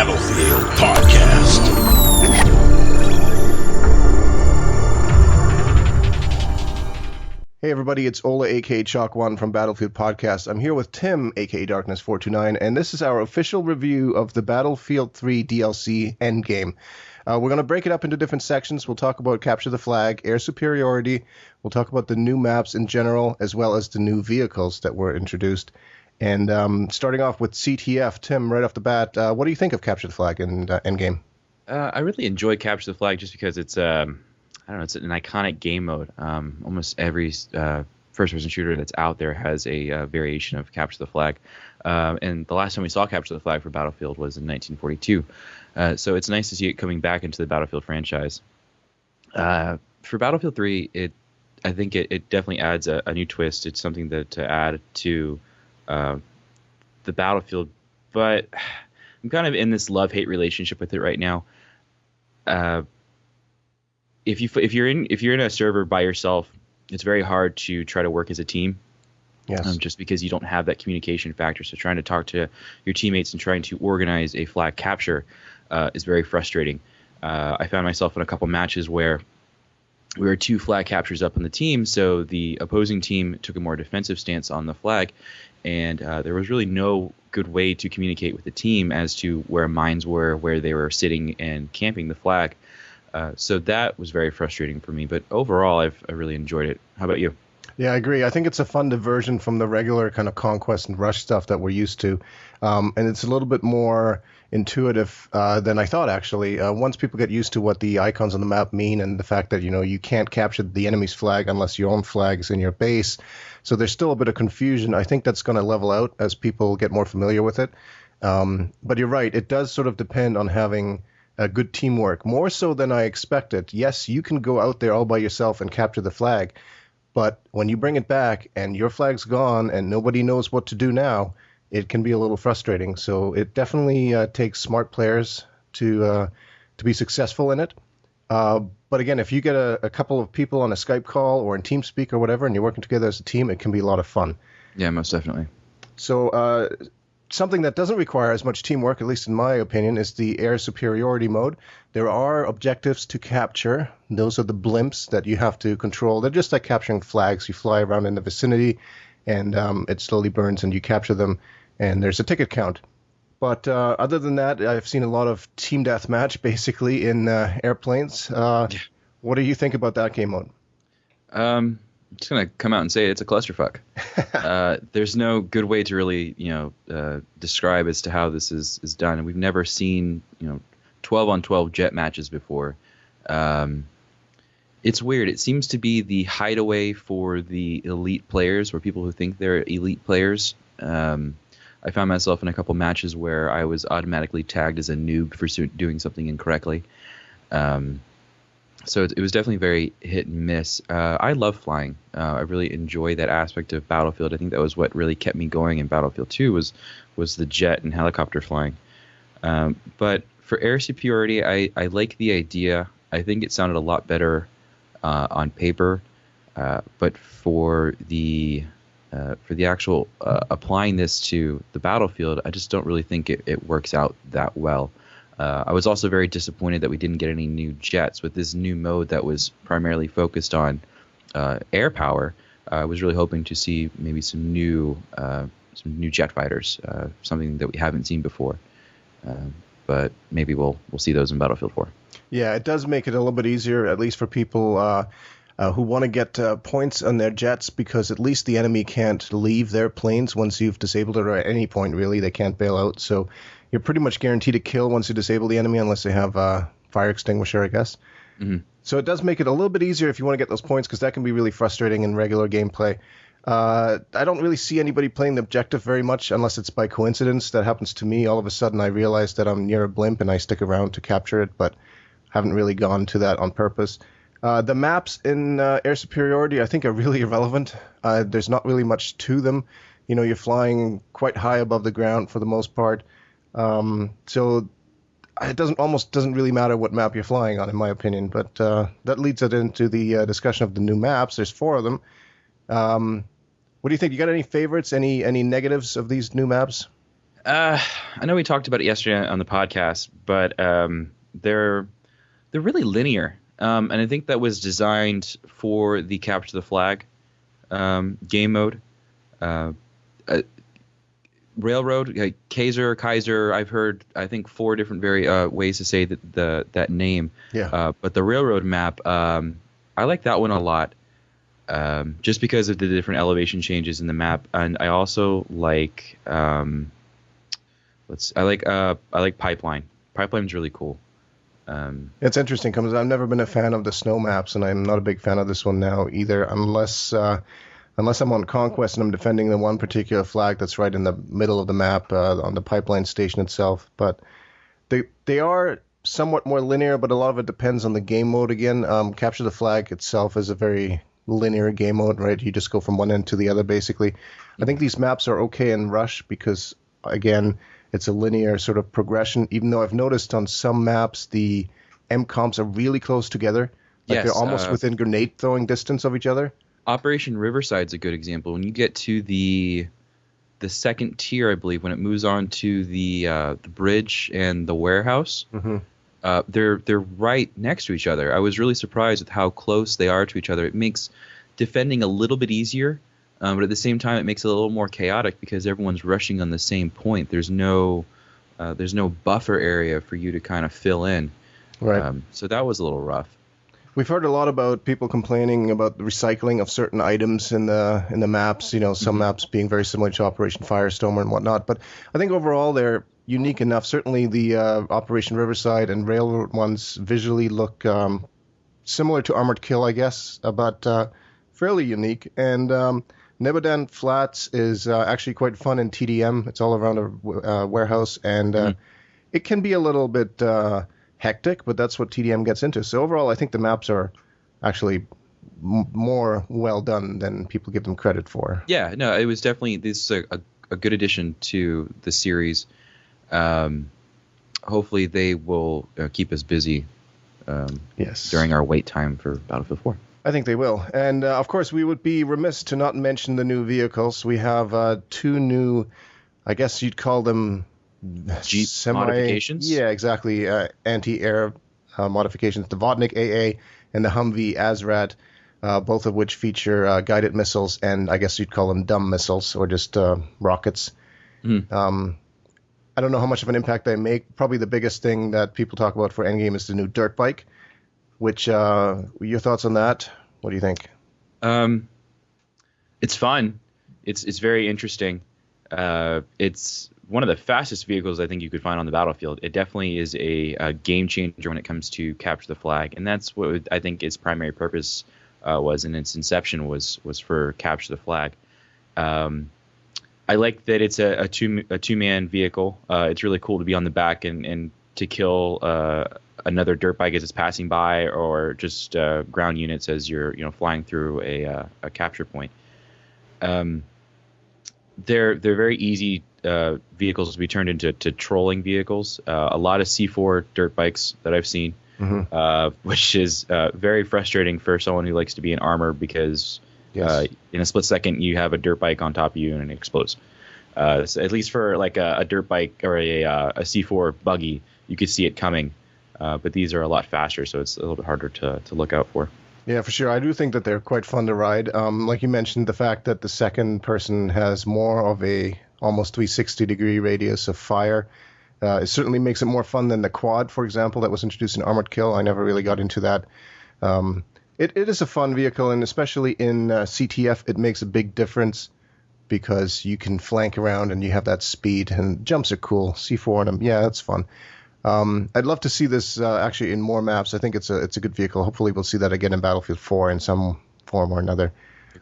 Battlefield Podcast. Hey everybody, it's Ola aka ChalkOne from Battlefield Podcast. I'm here with Tim aka Darkness429, and this is our official review of the Battlefield 3 DLC Endgame. We're going to break it up into different sections. We'll talk about Capture the Flag, Air Superiority. We'll talk about the new maps in general, as well as the new vehicles that were introduced. And starting off with CTF, Tim, right off the bat, what do you think of Capture the Flag and Endgame? I really enjoy Capture the Flag just because it's I don't know, it's an iconic game mode. Almost every first-person shooter that's out there has a variation of Capture the Flag. And the last time we saw Capture the Flag for Battlefield was in 1942. So it's nice to see it coming back into the Battlefield franchise. For Battlefield 3, I think it definitely adds a new twist. It's something to add to the Battlefield. But I'm kind of in this love-hate relationship with it right now. If you're in a server by yourself, it's very hard to try to work as a team. Yes. Just because you don't have that communication factor. So trying to talk to your teammates and trying to organize a flag capture is very frustrating. I found myself in a couple matches where we were 2 flag captures up on the team, so the opposing team took a more defensive stance on the flag, and there was really no good way to communicate with the team as to where mines were, where they were sitting and camping the flag. So that was very frustrating for me, but overall I really enjoyed it. How about you? Yeah, I agree. I think it's a fun diversion from the regular kind of conquest and rush stuff that we're used to. And it's a little bit more intuitive than I thought, actually. Once people get used to what the icons on the map mean and the fact that, you can't capture the enemy's flag unless your own flag is in your base. So there's still a bit of confusion. I think that's going to level out as people get more familiar with it. But you're right. It does sort of depend on having good teamwork, more so than I expected. Yes, you can go out there all by yourself and capture the flag. But when you bring it back and your flag's gone and nobody knows what to do now, it can be a little frustrating. So it definitely takes smart players to be successful in it. But again, if you get a couple of people on a Skype call or in TeamSpeak or whatever, and you're working together as a team, it can be a lot of fun. Yeah, most definitely. So something that doesn't require as much teamwork, at least in my opinion, is the Air Superiority mode. There are objectives to capture. Those are the blimps that you have to control. They're just like capturing flags. You fly around in the vicinity, and it slowly burns, and you capture them, and there's a ticket count. But other than that, I've seen a lot of team deathmatch, basically, in airplanes. What do you think about that game mode? I'm just going to come out and say it's a clusterfuck. There's no good way to really, describe as to how this is done. And we've never seen, 12-on-12 jet matches before. It's weird. It seems to be the hideaway for the elite players, or people who think they're elite players. I found myself in a couple matches where I was automatically tagged as a noob for doing something incorrectly. So it was definitely very hit and miss. I love flying. I really enjoy that aspect of Battlefield. I think that was what really kept me going in Battlefield 2 was the jet and helicopter flying. But for air superiority, I like the idea. I think it sounded a lot better on paper. But for the actual applying this to the Battlefield, I just don't really think it works out that well. I was also very disappointed that we didn't get any new jets with this new mode that was primarily focused on air power. I was really hoping to see maybe some new jet fighters, something that we haven't seen before. But maybe we'll see those in Battlefield 4. Yeah, it does make it a little bit easier, at least for people who want to get points on their jets, because at least the enemy can't leave their planes once you've disabled it, or at any point, really. They can't bail out. So you're pretty much guaranteed a kill once you disable the enemy, unless they have a fire extinguisher, I guess. Mm-hmm. So it does make it a little bit easier if you want to get those points, because that can be really frustrating in regular gameplay. I don't really see anybody playing the objective very much, unless it's by coincidence. That happens to me. All of a sudden, I realize that I'm near a blimp, and I stick around to capture it, but haven't really gone to that on purpose. The maps in Air Superiority, I think, are really irrelevant. There's not really much to them. You're flying quite high above the ground for the most part. So it doesn't really matter what map you're flying on, in my opinion. But that leads it into the discussion of the new maps. There's 4 of them. What do you think? You got any favorites? Any negatives of these new maps? I know we talked about it yesterday on the podcast, but they're really linear, and I think that was designed for the capture the flag game mode. Railroad, Kaiser. I've heard, I think, 4 different ways to say that name. Yeah. But the railroad map, I like that one a lot, just because of the different elevation changes in the map, and I also like I like Pipeline. Pipeline's really cool. It's interesting because I've never been a fan of the snow maps, and I'm not a big fan of this one now either, unless I'm on Conquest and I'm defending the one particular flag that's right in the middle of the map on the pipeline station itself. But they are somewhat more linear, but a lot of it depends on the game mode again. Capture the Flag itself is a very linear game mode, right? You just go from one end to the other, basically. I think these maps are okay in Rush because, again, it's a linear sort of progression, even though I've noticed on some maps the M comps are really close together. Like Yes, they're almost within grenade throwing distance of each other. Operation Riverside's a good example. When you get to the second tier, I believe, when it moves on to the bridge and the warehouse, they're right next to each other. I was really surprised with how close they are to each other. It makes defending a little bit easier, but at the same time, it makes it a little more chaotic because everyone's rushing on the same point. There's no buffer area for you to kind of fill in. Right. So that was a little rough. We've heard a lot about people complaining about the recycling of certain items in the maps. You know, some maps being very similar to Operation Firestorm and whatnot. But I think overall they're unique enough. Certainly the Operation Riverside and Railroad ones visually look similar to Armored Kill, I guess, but fairly unique. And Nebadan Flats is actually quite fun in TDM. It's all around a warehouse, and it can be a little bit hectic, but that's what TDM gets into. So overall, I think the maps are actually more well done than people give them credit for. Yeah, no, it was definitely this is a good addition to the series. Hopefully, they will keep us busy during our wait time for Battlefield 4. I think they will. And, of course, we would be remiss to not mention the new vehicles. We have 2 new, I guess you'd call them Jeep modifications? Yeah, exactly. Anti-air modifications. The Vodnik AA and the Humvee Azrat, both of which feature guided missiles, and I guess you'd call them dumb missiles or just rockets. I don't know how much of an impact they make. Probably the biggest thing that people talk about for Endgame is the new dirt bike, which, your thoughts on that? What do you think? It's fun. It's very interesting. It's one of the fastest vehicles I think you could find on the battlefield. It definitely is a game changer when it comes to capture the flag, and that's what I think its primary purpose was in its inception was for capture the flag. I like that it's a two-man vehicle. It's really cool to be on the back and to kill another dirt bike as it's passing by, or just ground units as you're flying through a capture point. They're very easy vehicles to be turned into trolling vehicles. A lot of C4 dirt bikes that I've seen, which is very frustrating for someone who likes to be in armor because in a split second you have a dirt bike on top of you and it explodes. So at least for like a dirt bike or a C4 buggy, you could see it coming. But these are a lot faster, so it's a little bit harder to look out for. Yeah, for sure. I do think that they're quite fun to ride. Like you mentioned, the fact that the second person has more of a almost 360-degree radius of fire, it certainly makes it more fun than the quad, for example, that was introduced in Armored Kill. I never really got into that. It is a fun vehicle, and especially in CTF, it makes a big difference because you can flank around and you have that speed, and jumps are cool. C4 on them, yeah, that's fun. I'd love to see this actually in more maps. I think it's a good vehicle. Hopefully we'll see that again in Battlefield 4 in some form or another.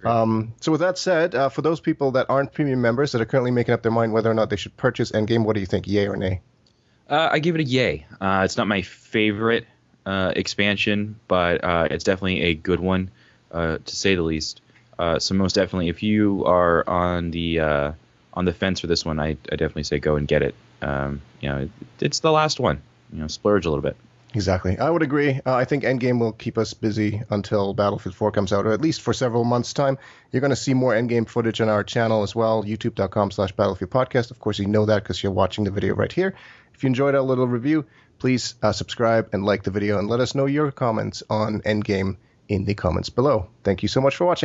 So with that said, for those people that aren't premium members that are currently making up their mind whether or not they should purchase Endgame, what do you think, yay or nay? I give it a yay. It's not my favorite expansion, but it's definitely a good one, to say the least. So most definitely, if you are on the fence for this one, I definitely say go and get it. It's the last one. Splurge a little bit. Exactly. I would agree. I think Endgame will keep us busy until Battlefield 4 comes out, or at least for several months' time. You're going to see more Endgame footage on our channel as well, youtube.com/Battlefield Podcast. Of course, you know that because you're watching the video right here. If you enjoyed our little review, please subscribe and like the video, and let us know your comments on Endgame in the comments below. Thank you so much for watching.